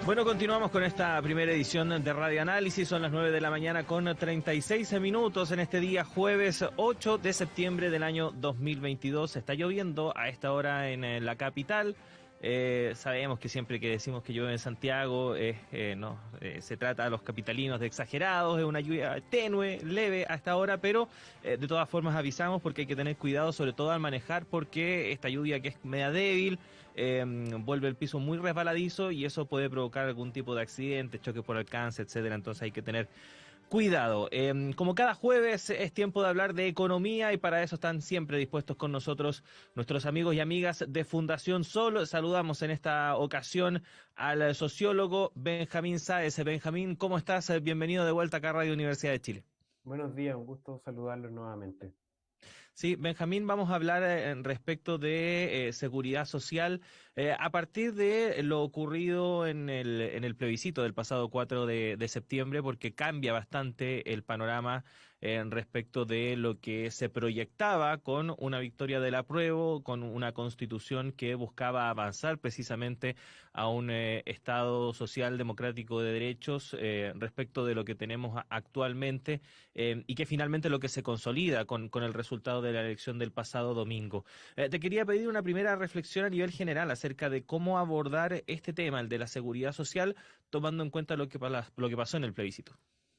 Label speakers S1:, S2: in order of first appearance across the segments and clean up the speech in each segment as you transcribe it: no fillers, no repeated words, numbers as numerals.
S1: Bueno, continuamos con esta primera edición de Radio Análisis. Son las 9 de la mañana con 36 minutos en este día jueves 8 de septiembre del año 2022. Está lloviendo a esta hora en la capital. Sabemos que siempre que decimos que llueve en Santiago se trata a los capitalinos de exagerados, es una lluvia tenue, leve a esta hora, pero de todas formas avisamos porque hay que tener cuidado, sobre todo al manejar, porque esta lluvia que es media débil vuelve el piso muy resbaladizo y eso puede provocar algún tipo de accidente, choque por alcance, etcétera. Entonces hay que tener cuidado. Como cada jueves es tiempo de hablar de economía y para eso están siempre dispuestos con nosotros nuestros amigos y amigas de Fundación Sol. Saludamos en esta ocasión al sociólogo Benjamín Sáez. Benjamín, ¿cómo estás? Bienvenido de vuelta acá a Radio Universidad de Chile.
S2: Buenos días, un gusto saludarlos nuevamente.
S1: Sí, Benjamín, vamos a hablar respecto de seguridad social a partir de lo ocurrido en el plebiscito del pasado 4 de septiembre, porque cambia bastante el panorama respecto de lo que se proyectaba con una victoria del apruebo, con una constitución que buscaba avanzar precisamente a un Estado social democrático de derechos respecto de lo que tenemos actualmente y que finalmente lo que se consolida con el resultado de la elección del pasado domingo. Te quería pedir una primera reflexión a nivel general acerca de cómo abordar este tema, el de la seguridad social, tomando en cuenta lo que pasó en el plebiscito.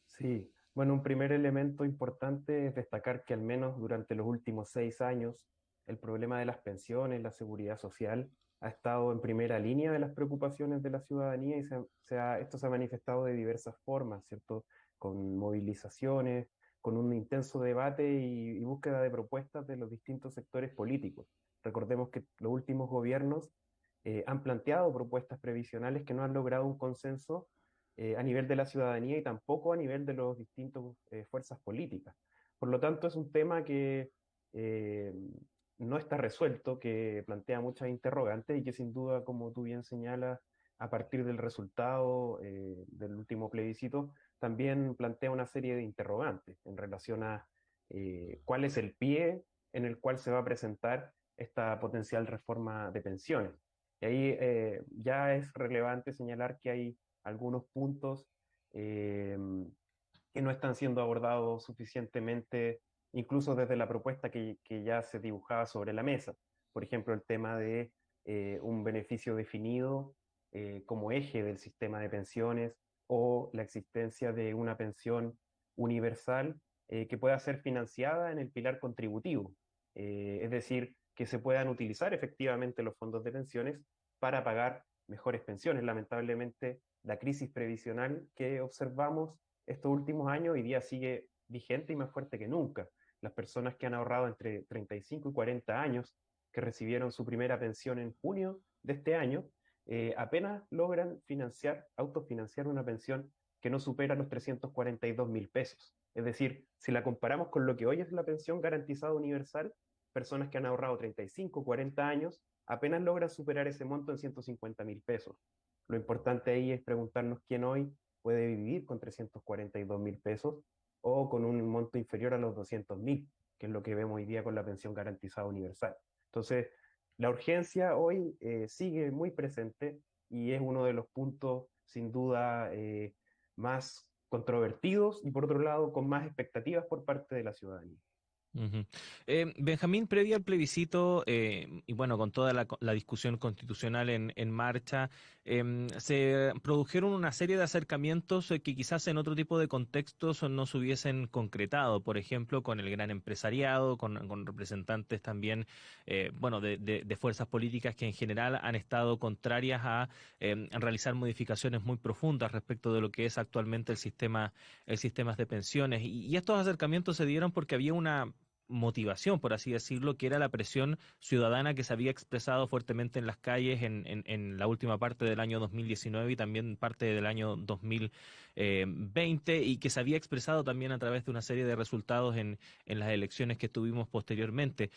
S2: Sí, bueno, un primer elemento importante es destacar que al menos durante los últimos 6 años el problema de las pensiones, la seguridad social, ha estado en primera línea de las preocupaciones de la ciudadanía y esto se ha manifestado de diversas formas, ¿cierto? Con movilizaciones, con un intenso debate y búsqueda de propuestas de los distintos sectores políticos. Recordemos que los últimos gobiernos han planteado propuestas previsionales que no han logrado un consenso a nivel de la ciudadanía y tampoco a nivel de los distintos fuerzas políticas. Por lo tanto, es un tema que eh, no está resuelto, que plantea muchas interrogantes y que sin duda, como tú bien señalas, a partir del resultado del último plebiscito, también plantea una serie de interrogantes en relación a cuál es el pie en el cual se va a presentar esta potencial reforma de pensiones. Y ahí ya es relevante señalar que hay algunos puntos eh, que no están siendo abordados suficientemente, incluso desde la propuesta que ya se dibujaba sobre la mesa. Por ejemplo, el tema de un beneficio definido como eje del sistema de pensiones o la existencia de una pensión universal que pueda ser financiada en el pilar contributivo. Es decir, que se puedan utilizar efectivamente los fondos de pensiones para pagar mejores pensiones. Lamentablemente, la crisis previsional que observamos estos últimos años hoy día sigue vigente y más fuerte que nunca. Las personas que han ahorrado entre 35 y 40 años, que recibieron su primera pensión en junio de este año, apenas logran autofinanciar una pensión que no supera los 342.000 pesos. Es decir, si la comparamos con lo que hoy es la pensión garantizada universal, personas que han ahorrado 35, 40 años, apenas logran superar ese monto en 150.000 pesos. Lo importante ahí es preguntarnos quién hoy puede vivir con 342.000 pesos o con un monto inferior a los 200.000, que es lo que vemos hoy día con la pensión garantizada universal. Entonces, la urgencia hoy sigue muy presente y es uno de los puntos, sin duda, más controvertidos y, por otro lado, con más expectativas por parte de la ciudadanía.
S1: Ujú. Benjamín, previo al plebiscito y bueno, con toda la discusión constitucional en marcha, se produjeron una serie de acercamientos que quizás en otro tipo de contextos no se hubiesen concretado, por ejemplo, con el gran empresariado, con representantes también, bueno, de fuerzas políticas que en general han estado contrarias a realizar modificaciones muy profundas respecto de lo que es actualmente el sistema de pensiones. Y estos acercamientos se dieron porque había una motivación, por así decirlo, que era la presión ciudadana que se había expresado fuertemente en las calles en la última parte del año 2019 y también parte del año 2020 y que se había expresado también a través de una serie de resultados en las elecciones que tuvimos posteriormente.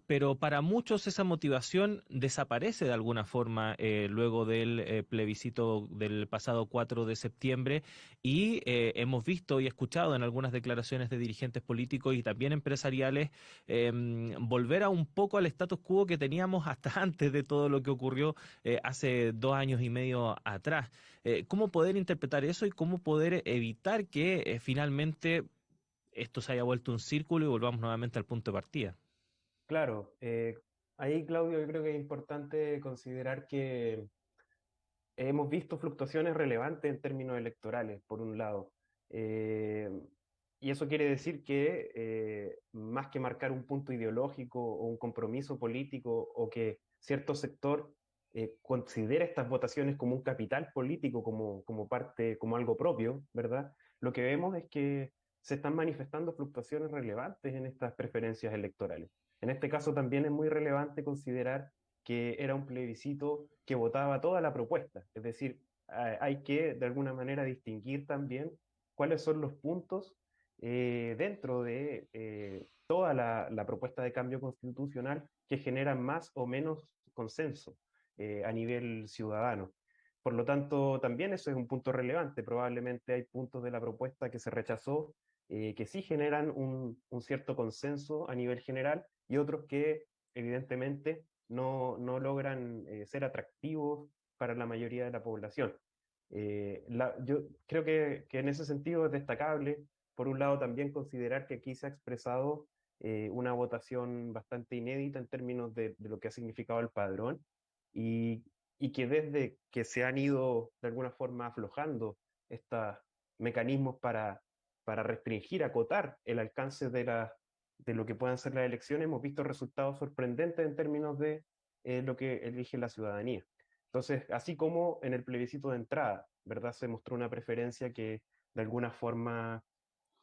S1: Pero para muchos esa motivación desaparece de alguna forma luego del plebiscito del pasado 4 de septiembre y hemos visto y escuchado en algunas declaraciones de dirigentes políticos y también empresariales electorales, volver a un poco al status quo que teníamos hasta antes de todo lo que ocurrió hace 2 años y medio atrás. ¿Cómo poder interpretar eso y cómo poder evitar que finalmente esto se haya vuelto un círculo y volvamos nuevamente al punto de partida?
S2: Claro, ahí Claudio, yo creo que es importante considerar que hemos visto fluctuaciones relevantes en términos electorales, por un lado. Eh, y eso quiere decir que más que marcar un punto ideológico o un compromiso político o que cierto sector considera estas votaciones como un capital político, como parte, como algo propio, ¿verdad? Lo que vemos es que se están manifestando fluctuaciones relevantes en estas preferencias electorales. En este caso también es muy relevante considerar que era un plebiscito que votaba toda la propuesta. Es decir, hay que de alguna manera distinguir también cuáles son los puntos dentro de toda la propuesta de cambio constitucional que generan más o menos consenso a nivel ciudadano. Por lo tanto, también eso es un punto relevante. Probablemente hay puntos de la propuesta que se rechazó que sí generan un cierto consenso a nivel general y otros que evidentemente no logran ser atractivos para la mayoría de la población. Yo creo que en ese sentido es destacable, por un lado, también considerar que aquí se ha expresado una votación bastante inédita en términos de lo que ha significado el padrón y, y que desde que se han ido de alguna forma aflojando estos mecanismos para restringir, acotar el alcance de lo que puedan ser las elecciones, hemos visto resultados sorprendentes en términos de lo que elige la ciudadanía. Entonces, así como en el plebiscito de entrada, ¿verdad? Se mostró una preferencia que de alguna forma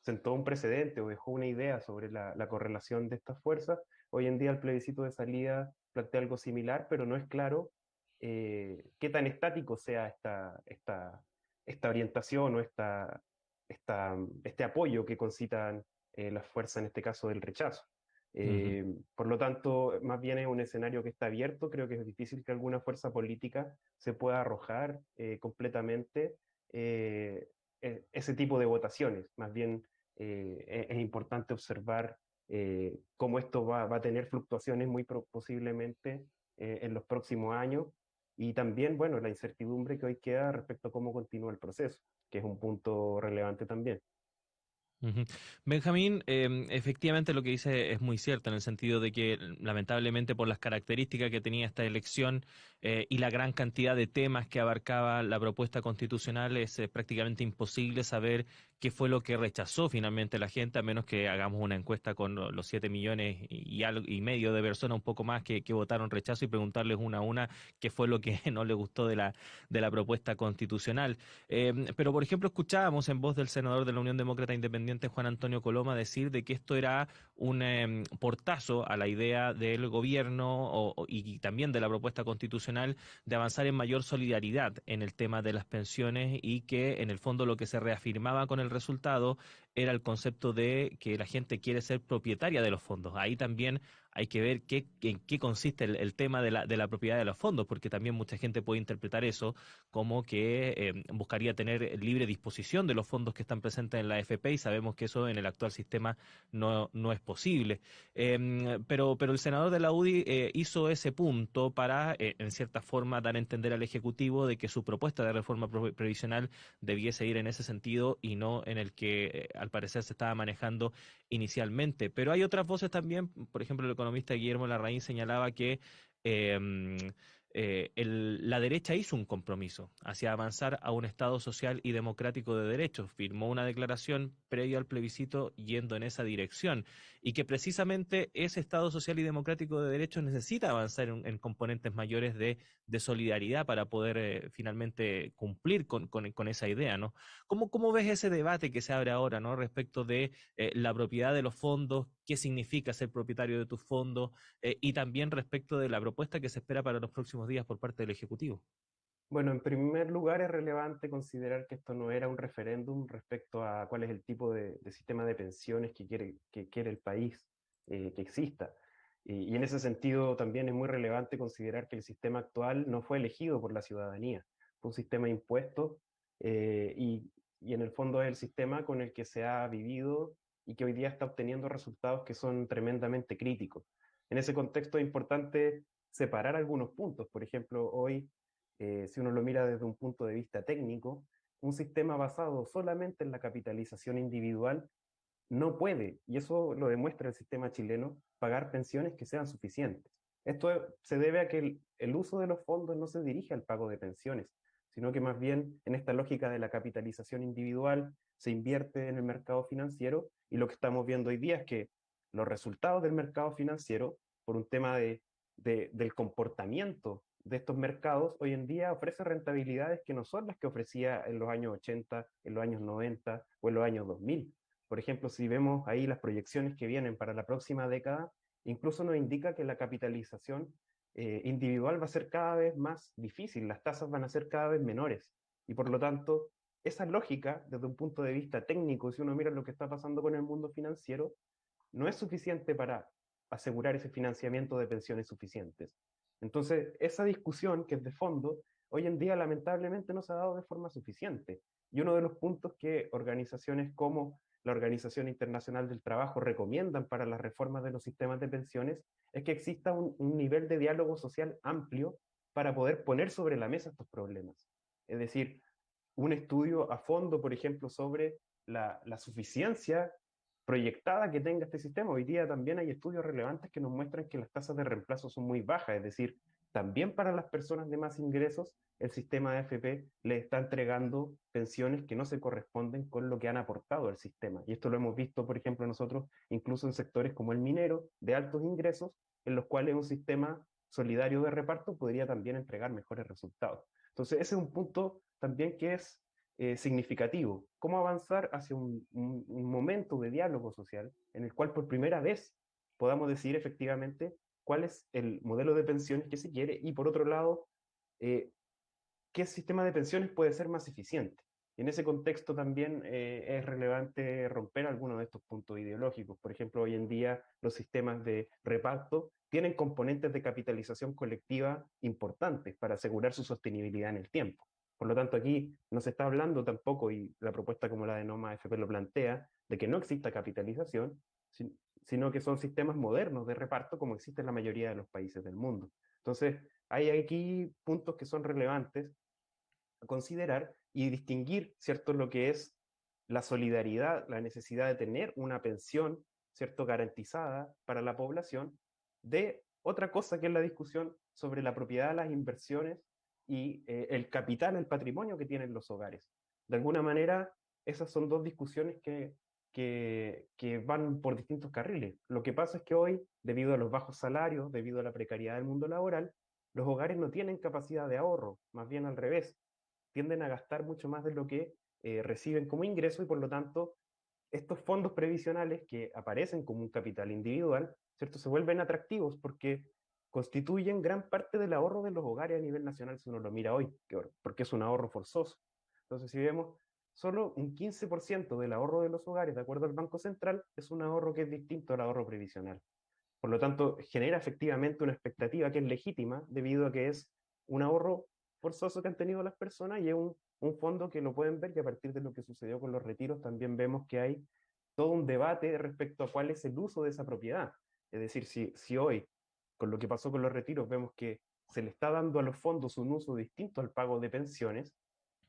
S2: sentó un precedente o dejó una idea sobre la correlación de estas fuerzas. Hoy en día el plebiscito de salida plantea algo similar, pero no es claro qué tan estático sea esta orientación o este apoyo que concitan las fuerzas, en este caso del rechazo.
S1: Ujú.
S2: Por lo tanto, más bien es un escenario que está abierto. Creo que es difícil que alguna fuerza política se pueda arrojar completamente eh, ese tipo de votaciones. Más bien es importante observar cómo esto va a tener fluctuaciones muy posiblemente en los próximos años y también, bueno, la incertidumbre que hoy queda respecto a cómo continúa el proceso, que es un punto relevante también.
S1: Ujú. Benjamín, efectivamente lo que dice es muy cierto en el sentido de que lamentablemente por las características que tenía esta elección y la gran cantidad de temas que abarcaba la propuesta constitucional es prácticamente imposible saber qué fue lo que rechazó finalmente la gente, a menos que hagamos una encuesta con los 7 millones y medio de personas, un poco más, que votaron rechazo y preguntarles una a una qué fue lo que no les gustó de la propuesta constitucional. Pero, por ejemplo, escuchábamos en voz del senador de la Unión Demócrata Independiente, Juan Antonio Coloma, decir de que esto era un portazo a la idea del gobierno y también de la propuesta constitucional de avanzar en mayor solidaridad en el tema de las pensiones y que en el fondo lo que se reafirmaba con el resultado era el concepto de que la gente quiere ser propietaria de los fondos. Ahí también hay que ver en qué consiste el tema de la propiedad de los fondos, porque también mucha gente puede interpretar eso como que buscaría tener libre disposición de los fondos que están presentes en la AFP y sabemos que eso en el actual sistema no es posible. Pero el senador de la UDI hizo ese punto para, en cierta forma, dar a entender al Ejecutivo de que su propuesta de reforma previsional debiese ir en ese sentido y no en el que al parecer se estaba manejando inicialmente. Pero hay otras voces también, por ejemplo, el economista Guillermo Larraín señalaba que eh, la derecha hizo un compromiso hacia avanzar a un Estado social y democrático de derechos, firmó una declaración previo al plebiscito yendo en esa dirección y que precisamente ese Estado social y democrático de derechos necesita avanzar en componentes mayores de solidaridad para poder finalmente cumplir con esa idea, ¿no? ¿Cómo ves ese debate que se abre ahora, ¿no? Respecto de la propiedad de los fondos, qué significa ser propietario de tus fondos y también respecto de la propuesta que se espera para los próximos días por parte del Ejecutivo?
S2: Bueno, en primer lugar es relevante considerar que esto no era un referéndum respecto a cuál es el tipo de sistema de pensiones que quiere el país que exista. Y en ese sentido también es muy relevante considerar que el sistema actual no fue elegido por la ciudadanía, fue un sistema impuesto y en el fondo es el sistema con el que se ha vivido y que hoy día está obteniendo resultados que son tremendamente críticos. En ese contexto es importante separar algunos puntos. Por ejemplo, hoy, si uno lo mira desde un punto de vista técnico, un sistema basado solamente en la capitalización individual no puede, y eso lo demuestra el sistema chileno, pagar pensiones que sean suficientes. Esto se debe a que el uso de los fondos no se dirige al pago de pensiones, sino que más bien en esta lógica de la capitalización individual se invierte en el mercado financiero, y lo que estamos viendo hoy día es que los resultados del mercado financiero, por un tema del comportamiento de estos mercados, hoy en día ofrece rentabilidades que no son las que ofrecía en los años 80, en los años 90 o en los años 2000. Por ejemplo, si vemos ahí las proyecciones que vienen para la próxima década, incluso nos indica que la capitalización individual va a ser cada vez más difícil, las tasas van a ser cada vez menores. Y por lo tanto, esa lógica, desde un punto de vista técnico, si uno mira lo que está pasando con el mundo financiero, no es suficiente para asegurar ese financiamiento de pensiones suficientes. Entonces, esa discusión que es de fondo, hoy en día lamentablemente no se ha dado de forma suficiente. Y uno de los puntos que organizaciones como la Organización Internacional del Trabajo recomiendan para las reformas de los sistemas de pensiones es que exista un nivel de diálogo social amplio para poder poner sobre la mesa estos problemas. Es decir, un estudio a fondo, por ejemplo, sobre la suficiencia proyectada que tenga este sistema. Hoy día también hay estudios relevantes que nos muestran que las tasas de reemplazo son muy bajas, es decir, también para las personas de más ingresos, el sistema de AFP les está entregando pensiones que no se corresponden con lo que han aportado al sistema. Y esto lo hemos visto, por ejemplo, nosotros, incluso en sectores como el minero, de altos ingresos, en los cuales un sistema solidario de reparto podría también entregar mejores resultados. Entonces, ese es un punto también que es significativo. ¿Cómo avanzar hacia un momento de diálogo social en el cual por primera vez podamos decidir efectivamente cuál es el modelo de pensiones que se quiere y por otro lado, eh, qué sistema de pensiones puede ser más eficiente? Y en ese contexto también es relevante romper algunos de estos puntos ideológicos. Por ejemplo, hoy en día los sistemas de reparto tienen componentes de capitalización colectiva importantes para asegurar su sostenibilidad en el tiempo. Por lo tanto, aquí no se está hablando tampoco, y la propuesta como la de Noma FP lo plantea, de que no exista capitalización, sino que son sistemas modernos de reparto como existe en la mayoría de los países del mundo. Entonces, hay aquí puntos que son relevantes a considerar y distinguir, ¿cierto?, lo que es la solidaridad, la necesidad de tener una pensión, ¿cierto?, garantizada para la población, de otra cosa que es la discusión sobre la propiedad, las inversiones y el capital, el patrimonio que tienen los hogares. De alguna manera, esas son dos discusiones que van por distintos carriles. Lo que pasa es que hoy, debido a los bajos salarios, debido a la precariedad del mundo laboral, los hogares no tienen capacidad de ahorro, más bien al revés, tienden a gastar mucho más de lo que reciben como ingreso y por lo tanto estos fondos previsionales que aparecen como un capital individual, ¿cierto? Se vuelven atractivos porque constituyen gran parte del ahorro de los hogares a nivel nacional si uno lo mira hoy, porque es un ahorro forzoso. Entonces, si vemos, solo un 15% del ahorro de los hogares, de acuerdo al Banco Central, es un ahorro que es distinto al ahorro previsional. Por lo tanto, genera efectivamente una expectativa que es legítima debido a que es un ahorro forzoso que han tenido las personas y es un fondo que lo pueden ver, que a partir de lo que sucedió con los retiros también vemos que hay todo un debate respecto a cuál es el uso de esa propiedad. Es decir, si hoy, con lo que pasó con los retiros, vemos que se le está dando a los fondos un uso distinto al pago de pensiones,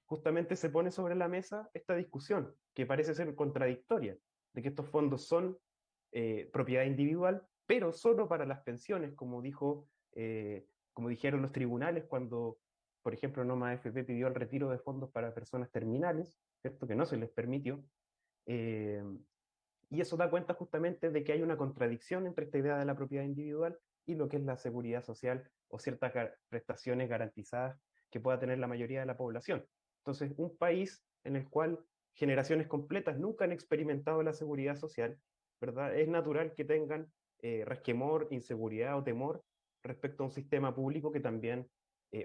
S2: justamente se pone sobre la mesa esta discusión, que parece ser contradictoria, de que estos fondos son propiedad individual, pero solo para las pensiones, como dijeron los tribunales cuando, por ejemplo, Noma AFP pidió el retiro de fondos para personas terminales, ¿cierto? Que no se les permitió. Eh, y eso da cuenta justamente de que hay una contradicción entre esta idea de la propiedad individual y lo que es la seguridad social o ciertas prestaciones garantizadas que pueda tener la mayoría de la población. Entonces, un país en el cual generaciones completas nunca han experimentado la seguridad social, ¿verdad? Es natural que tengan resquemor, inseguridad o temor respecto a un sistema público que también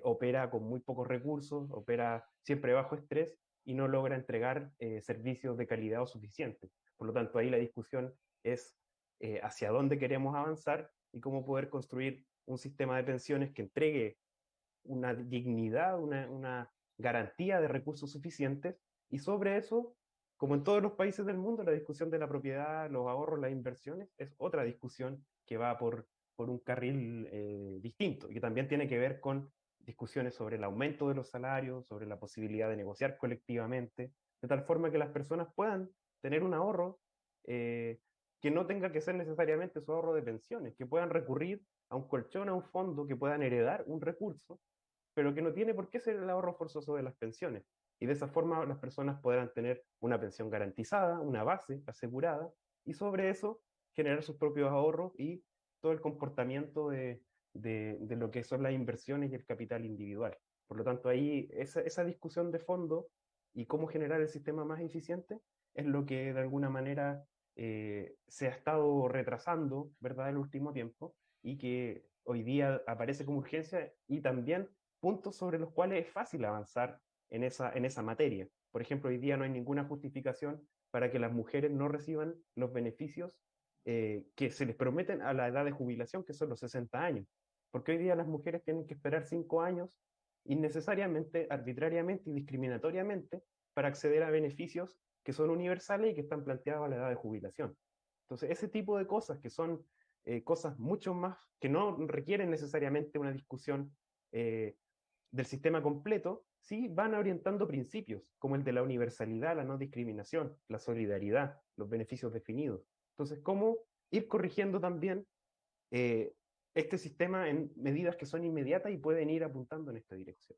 S2: opera con muy pocos recursos, opera siempre bajo estrés y no logra entregar servicios de calidad o suficientes. Por lo tanto, ahí la discusión es hacia dónde queremos avanzar y cómo poder construir un sistema de pensiones que entregue una dignidad, una garantía de recursos suficientes y sobre eso como en todos los países del mundo, la discusión de la propiedad, los ahorros, las inversiones, es otra discusión que va por un carril distinto, y que también tiene que ver con discusiones sobre el aumento de los salarios, sobre la posibilidad de negociar colectivamente, de tal forma que las personas puedan tener un ahorro que no tenga que ser necesariamente su ahorro de pensiones, que puedan recurrir a un colchón, a un fondo, que puedan heredar un recurso, pero que no tiene por qué ser el ahorro forzoso de las pensiones. Y de esa forma las personas podrán tener una pensión garantizada, una base asegurada, y sobre eso generar sus propios ahorros y todo el comportamiento de lo que son las inversiones y el capital individual. Por lo tanto, ahí esa discusión de fondo y cómo generar el sistema más eficiente es lo que de alguna manera se ha estado retrasando, ¿verdad?, el último tiempo, y que hoy día aparece como urgencia, y también puntos sobre los cuales es fácil avanzar en esa materia. Por ejemplo, hoy día no hay ninguna justificación para que las mujeres no reciban los beneficios que se les prometen a la edad de jubilación, que son los 60 años. Porque hoy día las mujeres tienen que esperar 5 años innecesariamente, arbitrariamente y discriminatoriamente para acceder a beneficios que son universales y que están planteados a la edad de jubilación. Entonces, ese tipo de cosas que son cosas mucho más, que no requieren necesariamente una discusión del sistema completo, sí van orientando principios, como el de la universalidad, la no discriminación, la solidaridad, los beneficios definidos. Entonces, ¿cómo ir corrigiendo también este sistema en medidas que son inmediatas y pueden ir apuntando en esta dirección?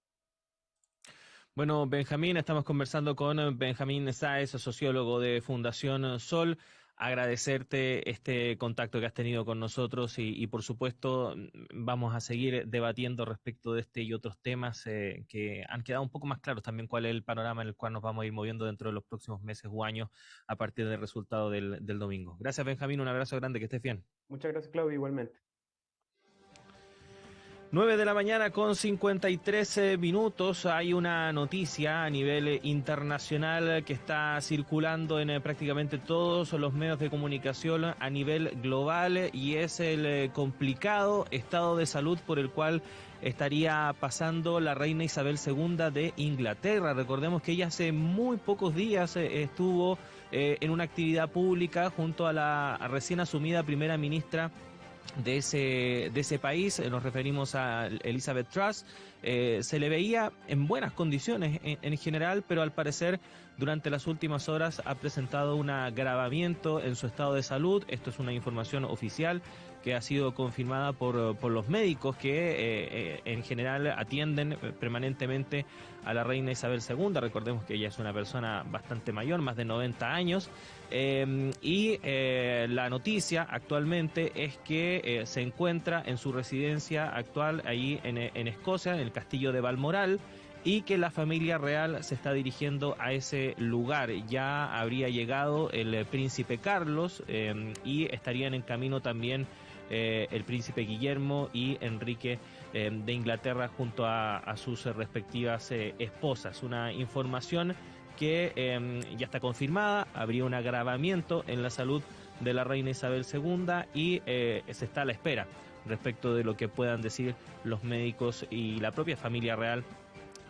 S1: Bueno, Benjamín, estamos conversando con Benjamín Sáez, sociólogo de Fundación Sol. Agradecerte este contacto que has tenido con nosotros y por supuesto vamos a seguir debatiendo respecto de este y otros temas que han quedado un poco más claros también cuál es el panorama en el cual nos vamos a ir moviendo dentro de los próximos meses o años a partir del resultado del domingo. Gracias, Benjamín, un abrazo grande, que estés bien.
S2: Muchas gracias, Claudio, igualmente.
S1: 9 de la mañana con 53 minutos. Hay una noticia a nivel internacional que está circulando en prácticamente todos los medios de comunicación a nivel global, y es el complicado estado de salud por el cual estaría pasando la reina Isabel II de Inglaterra. Recordemos que ella hace muy pocos días estuvo en una actividad pública junto a la recién asumida primera ministra de ese país. Nos referimos a Elizabeth Truss. Se le veía en buenas condiciones en general, pero al parecer durante las últimas horas ha presentado un agravamiento en su estado de salud. Esto es una información oficial que ha sido confirmada por los médicos que en general atienden permanentemente a la reina Isabel II. Recordemos que ella es una persona bastante mayor, más de 90 años, y la noticia actualmente es que se encuentra en su residencia actual ahí en Escocia, en el castillo de Balmoral, y que la familia real se está dirigiendo a ese lugar. Ya habría llegado el príncipe Carlos y estarían en camino también el príncipe Guillermo y Enrique de Inglaterra junto a sus respectivas esposas. Una información que ya está confirmada. Habría un agravamiento en la salud de la reina Isabel II y se está a la espera respecto de lo que puedan decir los médicos y la propia familia real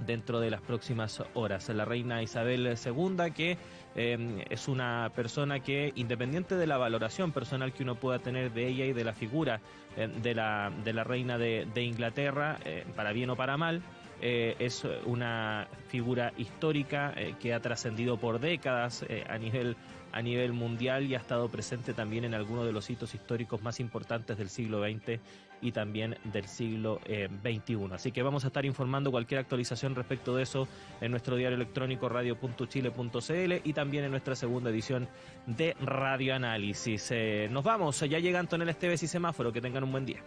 S1: dentro de las próximas horas. La reina Isabel II, que es una persona que, independiente de la valoración personal que uno pueda tener de ella y de la figura de la reina de Inglaterra, para bien o para mal, es una figura histórica que ha trascendido por décadas a nivel mundial y ha estado presente también en algunos de los hitos históricos más importantes del siglo XX y también del siglo XXI. Así que vamos a estar informando cualquier actualización respecto de eso en nuestro diario electrónico radio.chile.cl y también en nuestra segunda edición de Radio Análisis. Nos vamos, ya llega Antonella Esteves y Semáforo, que tengan un buen día.